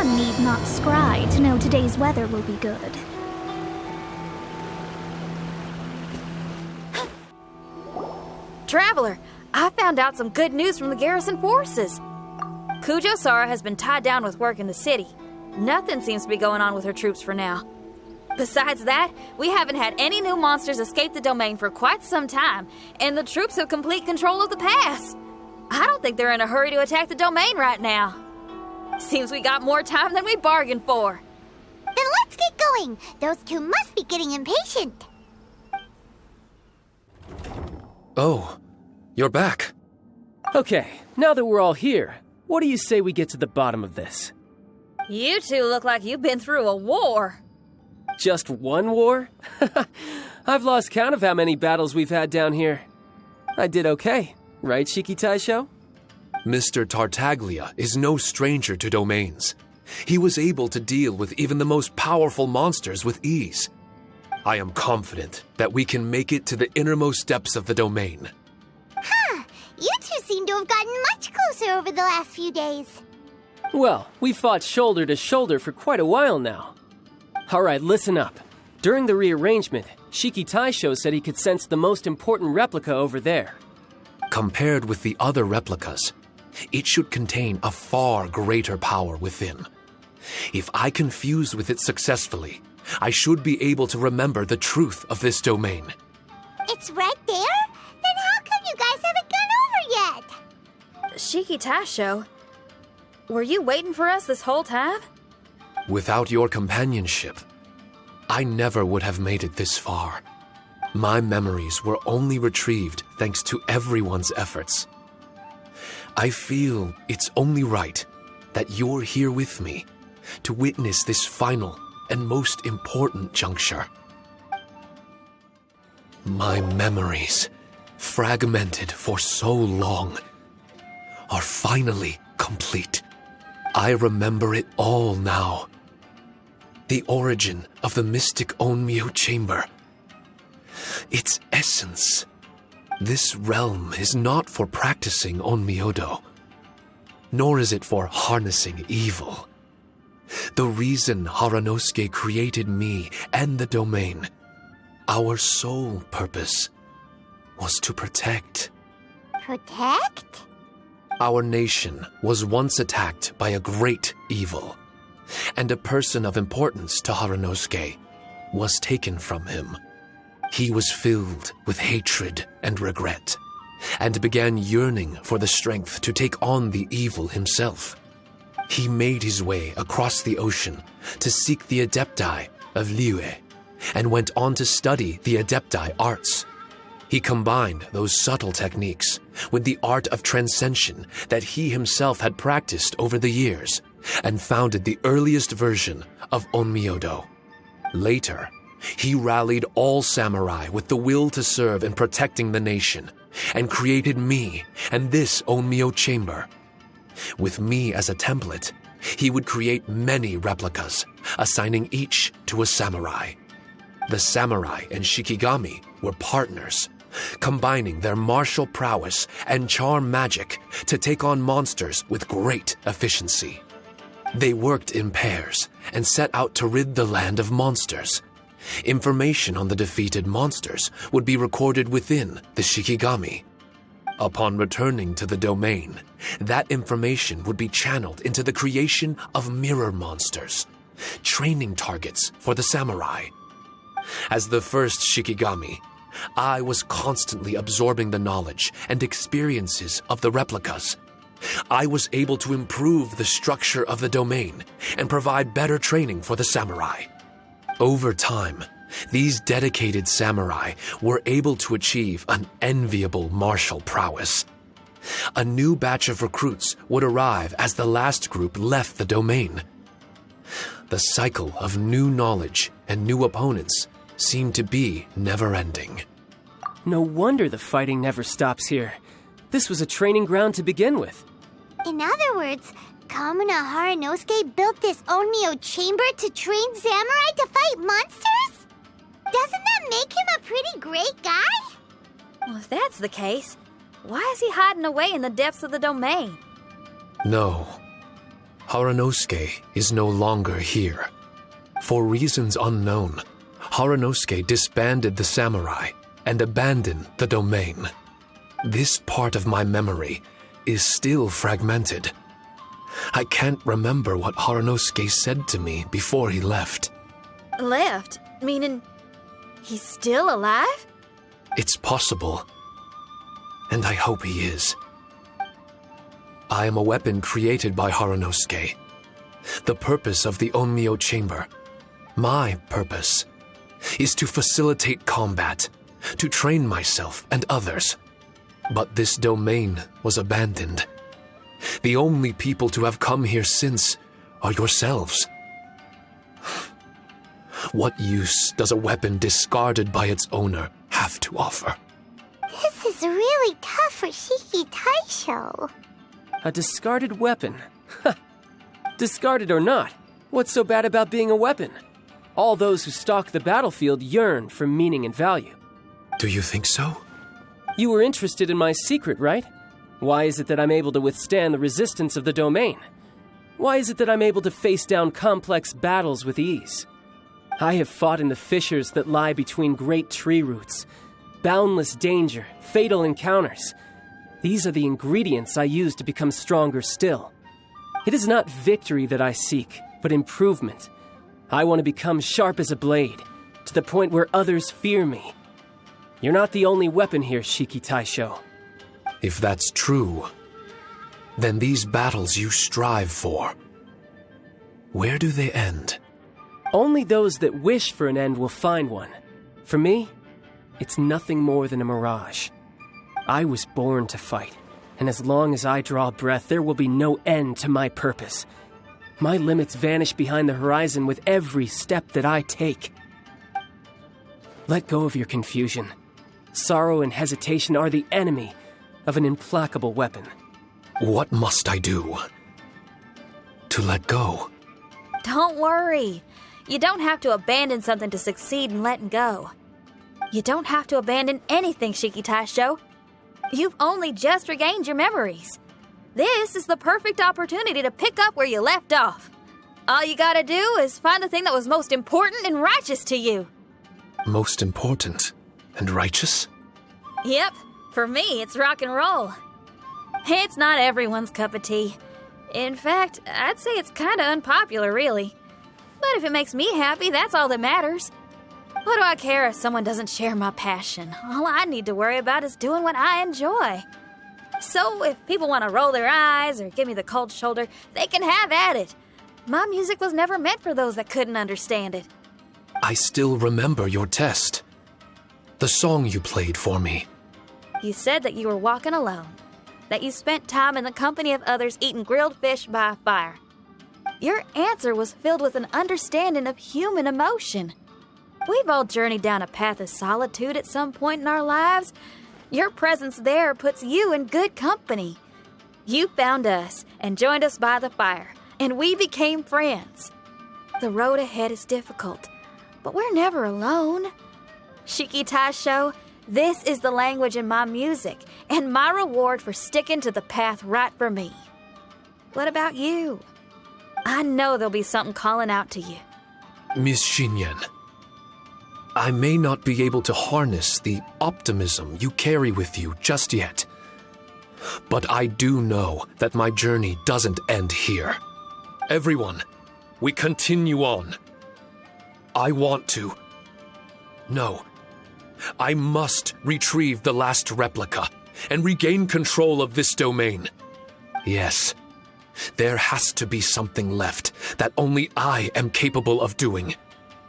One need not scry to know today's weather will be good. Traveler, I found out some good news from the garrison forces. Kujo-Sara has been tied down with work in the city. Nothing seems to be going on with her troops for now. Besides that, we haven't had any new monsters escape the domain for quite some time, and the troops have complete control of the pass. I don't think they're in a hurry to attack the domain right now. Seems we got more time than we bargained for. Then let's get going. Those two must be getting impatient. Oh, you're back. Okay, now that we're all here, what do you say we get to the bottom of this? You two look like you've been through a war. Just one war? I've lost count of how many battles we've had down here. I did okay, right, Shiki Taishou? Mr. Tartaglia is no stranger to domains. He was able to deal with even the most powerful monsters with ease. I am confident that we can make it to the innermost depths of the domain. Huh, you two seem to have gotten much closer over the last few days. Well, we fought shoulder to shoulder for quite a while now. Alright, listen up. During the rearrangement, Shiki Taishou said he could sense the most important replica over there. Compared with the other replicas, it should contain a far greater power within. If I can fuse with it successfully, I should be able to remember the truth of this domain. It's right there? Then how come you guys haven't gone over yet? Shiki Taishou, were you waiting for us this whole time? Without your companionship, I never would have made it this far. My memories were only retrieved thanks to everyone's efforts. I feel it's only right that you're here with me to witness this final and most important juncture. My memories, fragmented for so long, are finally complete. I remember it all now. The origin of the mystic Onmyo chamber. Its essence. This realm is not for practicing Onmyodo, nor is it for harnessing evil. The reason Haranosuke created me and the domain, our sole purpose, was to protect. Protect? Our nation was once attacked by a great evil, and a person of importance to Haranosuke was taken from him. He was filled with hatred and regret, and began yearning for the strength to take on the evil himself. He made his way across the ocean to seek the Adepti of Liyue, and went on to study the Adepti arts. He combined those subtle techniques with the art of transcension that he himself had practiced over the years, and founded the earliest version of Onmyodo. Later, he rallied all samurai with the will to serve in protecting the nation, and created me and this Onmyo chamber. With me as a template, he would create many replicas, assigning each to a samurai. The samurai and Shikigami were partners, combining their martial prowess and charm magic to take on monsters with great efficiency. They worked in pairs and set out to rid the land of monsters. Information on the defeated monsters would be recorded within the Shikigami. Upon returning to the domain, that information would be channeled into the creation of mirror monsters, training targets for the samurai. As the first Shikigami, I was constantly absorbing the knowledge and experiences of the replicas. I was able to improve the structure of the domain and provide better training for the samurai. Over time, these dedicated samurai were able to achieve an enviable martial prowess. A new batch of recruits would arrive as the last group left the domain. The cycle of new knowledge and new opponents seemed to be never-ending. No wonder the fighting never stops here. This was a training ground to begin with. In other words, Kamuna Haranosuke built this Onmyo chamber to train samurai to fight monsters? Doesn't that make him a pretty great guy? Well, if that's the case, why is he hiding away in the depths of the domain? No. Haranosuke is no longer here. For reasons unknown, Haranosuke disbanded the samurai and abandoned the domain. This part of my memory is still fragmented. I can't remember what Haranosuke said to me before he left. Left? Meaning he's still alive? It's possible. And I hope he is. I am a weapon created by Haranosuke. The purpose of the Onmyo Chamber, my purpose, is to facilitate combat, to train myself and others. But this domain was abandoned. The only people to have come here since are yourselves. What use does a weapon discarded by its owner have to offer? This is really tough for Shiki Taishou. A discarded weapon? Discarded or not, what's so bad about being a weapon? All those who stalk the battlefield yearn for meaning and value. Do you think so? You were interested in my secret, right? Why is it that I'm able to withstand the resistance of the domain? Why is it that I'm able to face down complex battles with ease? I have fought in the fissures that lie between great tree roots. Boundless danger, fatal encounters. These are the ingredients I use to become stronger still. It is not victory that I seek, but improvement. I want to become sharp as a blade, to the point where others fear me. You're not the only weapon here, Shiki Taishou. If that's true, then these battles you strive for, where do they end? Only those that wish for an end will find one. For me, it's nothing more than a mirage. I was born to fight, and as long as I draw breath, there will be no end to my purpose. My limits vanish behind the horizon with every step that I take. Let go of your confusion. Sorrow and hesitation are the enemy of an implacable weapon. What must I do to let go? Don't worry. You don't have to abandon something to succeed in letting go. You don't have to abandon anything, Shiki Taishou. You've only just regained your memories. This is the perfect opportunity to pick up where you left off. All you gotta do is find the thing that was most important and righteous to you. Most important and righteous? Yep, for me, it's rock and roll. It's not everyone's cup of tea. In fact, I'd say it's kinda unpopular, really. But if it makes me happy, that's all that matters. What do I care if someone doesn't share my passion? All I need to worry about is doing what I enjoy. So if people want to roll their eyes or give me the cold shoulder, they can have at it. My music was never meant for those that couldn't understand it. I still remember your test. The song you played for me. You said that you were walking alone, that you spent time in the company of others eating grilled fish by a fire. Your answer was filled with an understanding of human emotion. We've all journeyed down a path of solitude at some point in our lives. Your presence there puts you in good company. You found us and joined us by the fire, and we became friends. The road ahead is difficult, but we're never alone. Shiki Taishou, this is the language in my music, and my reward for sticking to the path right for me. What about you? I know there'll be something calling out to you. Miss Xinyan, I may not be able to harness the optimism you carry with you just yet. But I do know that my journey doesn't end here. Everyone, we continue on. I want to. No. I must retrieve the last replica and regain control of this domain. Yes. There has to be something left that only I am capable of doing.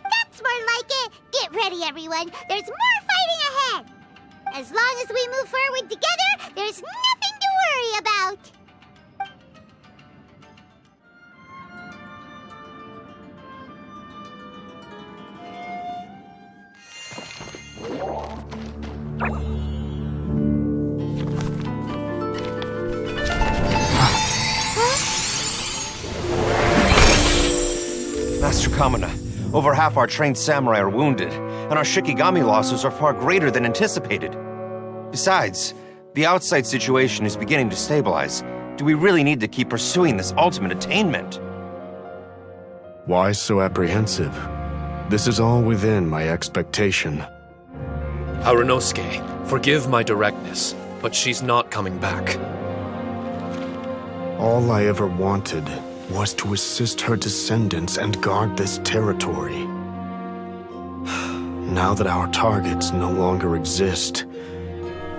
That's more like it. Get ready, everyone. There's more fighting ahead. As long as we move forward together, there's nothing to worry about. Master Kamina, over half our trained samurai are wounded, and our Shikigami losses are far greater than anticipated. Besides, the outside situation is beginning to stabilize, Do we really need to keep pursuing this ultimate attainment? Why so apprehensive? This is all within my expectation. Harunosuke, forgive my directness, but she's not coming back. All I ever wanted was to assist her descendants and guard this territory. Now that our targets no longer exist,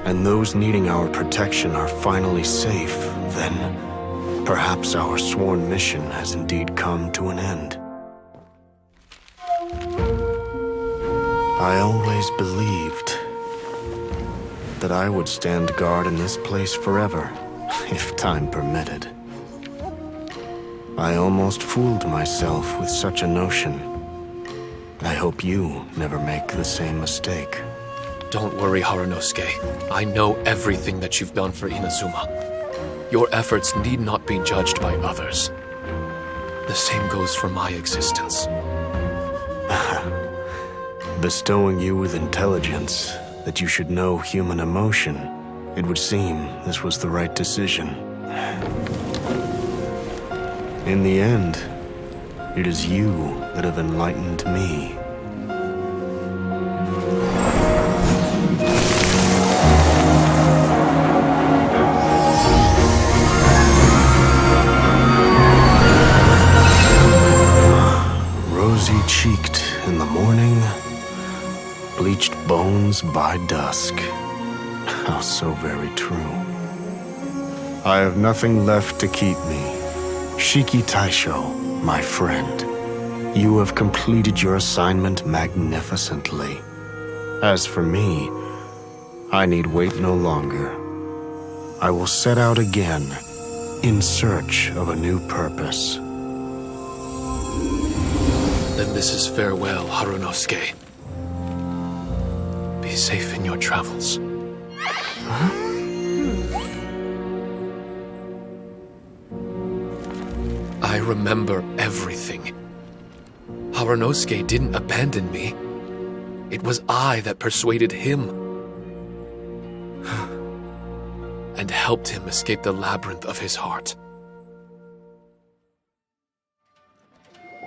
and those needing our protection are finally safe, then perhaps our sworn mission has indeed come to an end. I always believed that I would stand guard in this place forever, if time permitted. I almost fooled myself with such a notion. I hope you never make the same mistake. Don't worry, Harunosuke. I know everything that you've done for Inazuma. Your efforts need not be judged by others. The same goes for my existence. Bestowing you with intelligence, that you should know human emotion, it would seem this was the right decision. In the end, it is you that have enlightened me. Rosy-cheeked in the morning, bleached bones by dusk. How so very true. I have nothing left to keep me. Shiki Taishou, my friend, you have completed your assignment magnificently. As for me, I need wait no longer. I will set out again in search of a new purpose. Then this is farewell, Harunosuke. Be safe in your travels. I remember everything. Harunosuke didn't abandon me. It was I that persuaded him and helped him escape the labyrinth of his heart.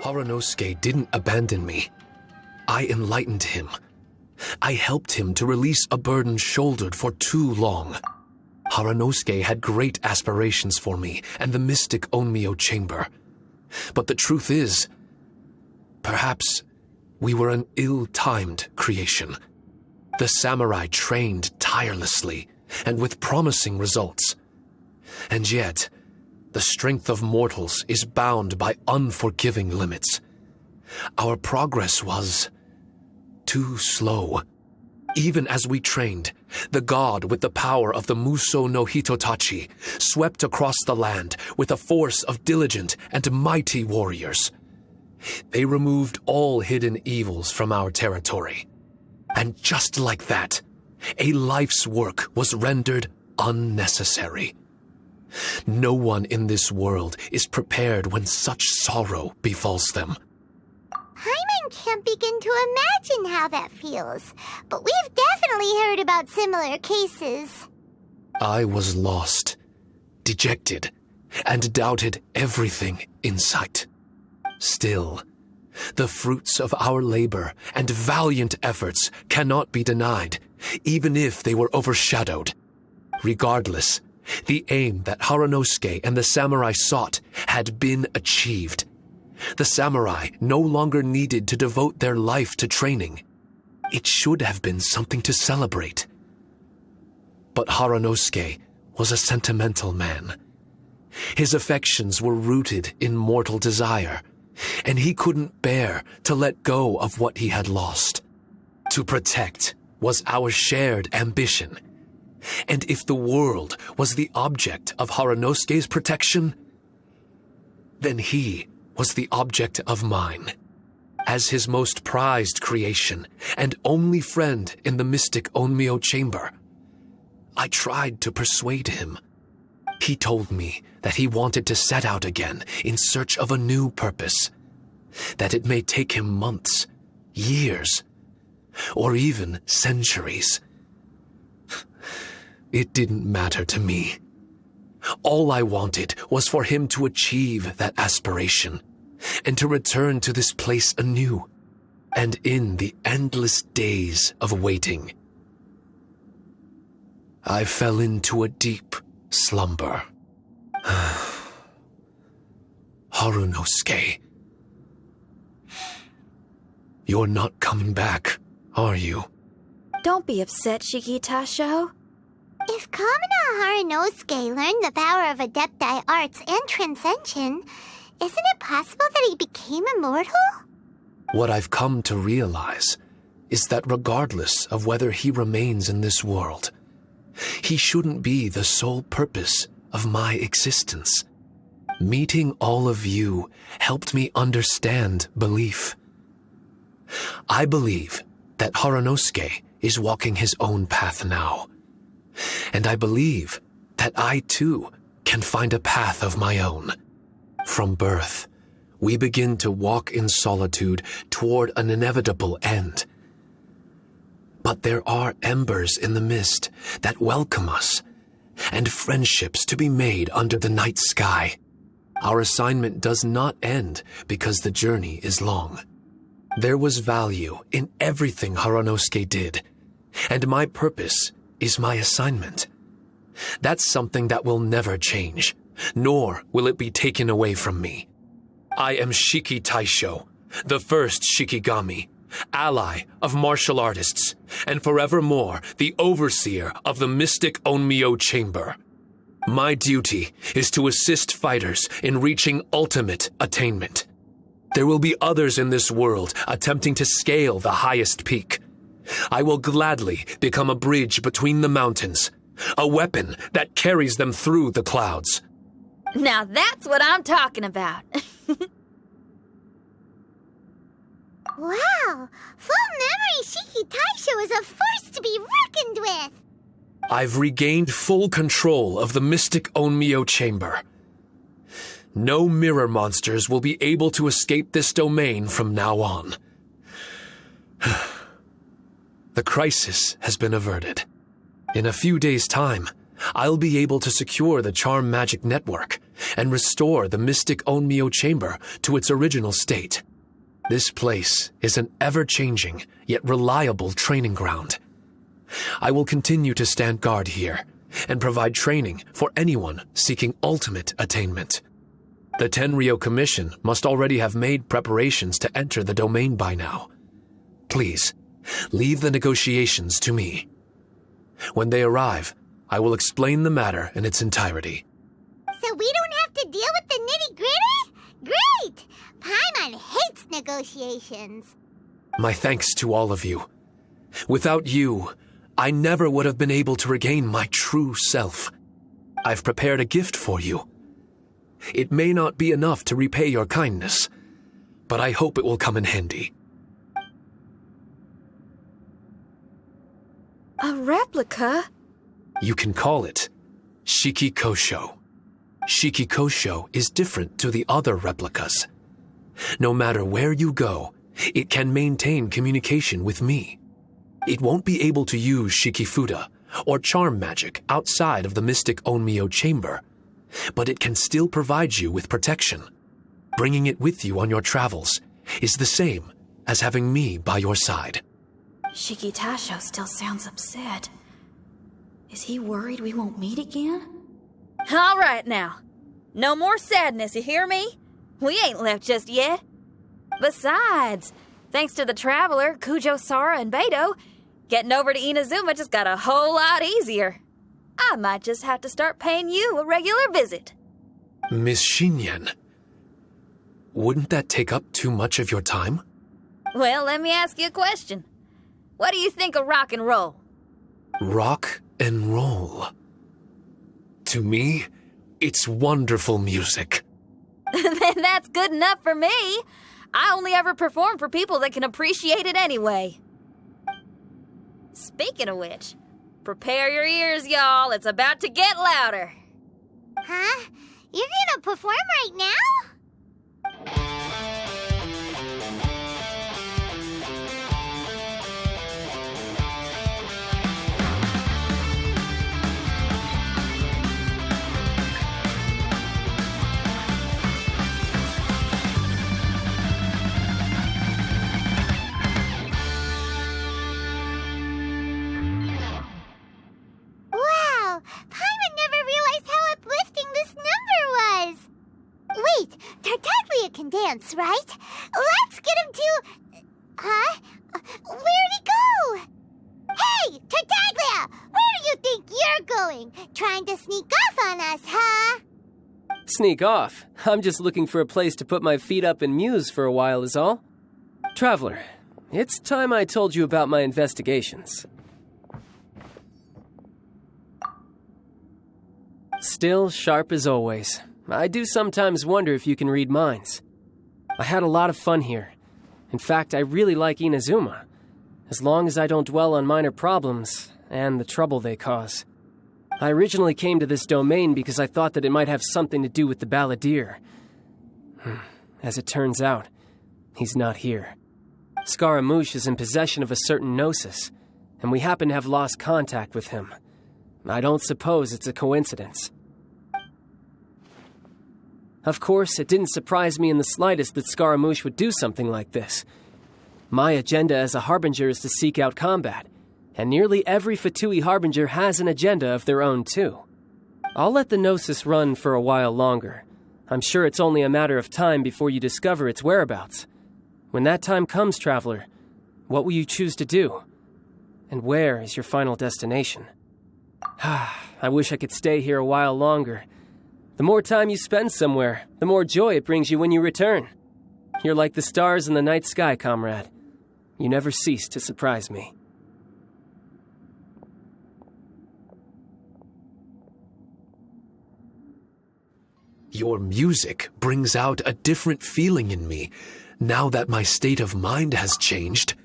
Harunosuke didn't abandon me. I enlightened him. I helped him to release a burden shouldered for too long. Harunosuke had great aspirations for me and the mystic Onmyo chamber. But the truth is, perhaps we were an ill-timed creation. The samurai trained tirelessly and with promising results. And yet, the strength of mortals is bound by unforgiving limits. Our progress was too slow. Even as we trained, the god with the power of the Muso no Hitotachi swept across the land with a force of diligent and mighty warriors. They removed all hidden evils from our territory. And just like that, a life's work was rendered unnecessary. No one in this world is prepared when such sorrow befalls them. Hyman can't begin to imagine how that feels, but we've definitely heard about similar cases. I was lost, dejected, and doubted everything in sight. Still, the fruits of our labor and valiant efforts cannot be denied, even if they were overshadowed. Regardless, the aim that Harunosuke and the samurai sought had been achieved. The samurai no longer needed to devote their life to training. It should have been something to celebrate. But Harunosuke was a sentimental man. His affections were rooted in mortal desire, and he couldn't bear to let go of what he had lost. To protect was our shared ambition. And if the world was the object of Harunosuke's protection, then he was the object of mine. As his most prized creation and only friend in the mystic Onmyo chamber, I tried to persuade him. He told me that he wanted to set out again in search of a new purpose, that it may take him months, years, or even centuries. It didn't matter to me. All I wanted was for him to achieve that aspiration and to return to this place anew. And in the endless days of waiting, I fell into a deep slumber. Harunosuke, you're not coming back, are you? Don't be upset, Shiki Taishou. If Kamina Harunosuke learned the power of Adepti arts and transcension, isn't it possible that he became immortal? What I've come to realize is that regardless of whether he remains in this world, he shouldn't be the sole purpose of my existence. Meeting all of you helped me understand belief. I believe that Harunosuke is walking his own path now. And I believe that I too can find a path of my own. From birth, we begin to walk in solitude toward an inevitable end. But there are embers in the mist that welcome us, and friendships to be made under the night sky. Our assignment does not end because the journey is long. There was value in everything Harunosuke did, and my purpose is my assignment. That's something that will never change, nor will it be taken away from me. I am Shiki Taishou, the first Shikigami, ally of martial artists, and forevermore the overseer of the mystic Onmyo Chamber. My duty is to assist fighters in reaching ultimate attainment. There will be others in this world attempting to scale the highest peak. I will gladly become a bridge between the mountains, a weapon that carries them through the clouds. Now that's what I'm talking about. Wow! Full memory Shiki Taishou is a force to be reckoned with! I've regained full control of the mystic Onmyo Chamber. No mirror monsters will be able to escape this domain from now on. The crisis has been averted. In a few days' time, I'll be able to secure the charm magic network and restore the mystic Onmyo Chamber to its original state. This place is an ever-changing yet reliable training ground. I will continue to stand guard here and provide training for anyone seeking ultimate attainment. The Tenryou Commission must already have made preparations to enter the domain by now. Please, leave the negotiations to me. When they arrive, I will explain the matter in its entirety. So we don't have to deal with the nitty-gritty? Great! Paimon hates negotiations. My thanks to all of you. Without you, I never would have been able to regain my true self. I've prepared a gift for you. It may not be enough to repay your kindness, but I hope it will come in handy. A replica? You can call it Shiki Kosho. Shiki Kosho is different to the other replicas. No matter where you go, it can maintain communication with me. It won't be able to use Shikifuda or charm magic outside of the mystic Onmyo Chamber, but it can still provide you with protection. Bringing it with you on your travels is the same as having me by your side. Shiki Taishou still sounds upset. Is he worried we won't meet again? All right now. No more sadness, you hear me? We ain't left just yet. Besides, thanks to the Traveler, Kujo, Sara, and Beto, getting over to Inazuma just got a whole lot easier. I might just have to start paying you a regular visit. Miss Shinyan, wouldn't that take up too much of your time? Well, let me ask you a question. What do you think of rock and roll? Rock and roll. To me, it's wonderful music. Then that's good enough for me. I only ever perform for people that can appreciate it anyway. Speaking of which, prepare your ears, y'all. It's about to get louder. Huh? You're gonna perform right now? dance, right? Let's get him to... Huh? Where'd he go? Hey, Tartaglia! Where do you think you're going? Trying to sneak off on us, huh? Sneak off? I'm just looking for a place to put my feet up and muse for a while is all. Traveler, it's time I told you about my investigations. Still sharp as always. I do sometimes wonder if you can read minds. I had a lot of fun here. In fact, I really like Inazuma. As long as I don't dwell on minor problems and the trouble they cause. I originally came to this domain because I thought that it might have something to do with the balladeer. As it turns out, he's not here. Scaramouche is in possession of a certain gnosis, and we happen to have lost contact with him. I don't suppose it's a coincidence. Of course, it didn't surprise me in the slightest that Scaramouche would do something like this. My agenda as a Harbinger is to seek out combat, and nearly every Fatui Harbinger has an agenda of their own too. I'll let the Gnosis run for a while longer. I'm sure it's only a matter of time before you discover its whereabouts. When that time comes, Traveler, what will you choose to do? And where is your final destination? I wish I could stay here a while longer. The more time you spend somewhere, the more joy it brings you when you return. You're like the stars in the night sky, comrade. You never cease to surprise me. Your music brings out a different feeling in me, now that my state of mind has changed.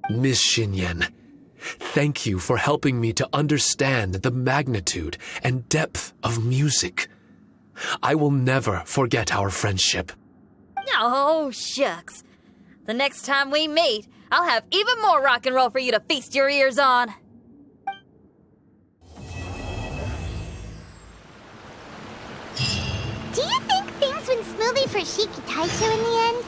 Miss Xinyan, thank you for helping me to understand the magnitude and depth of music. I will never forget our friendship. Oh, shucks. The next time we meet, I'll have even more rock and roll for you to feast your ears on. Do you think things went smoothly for Shiki Taishou in the end?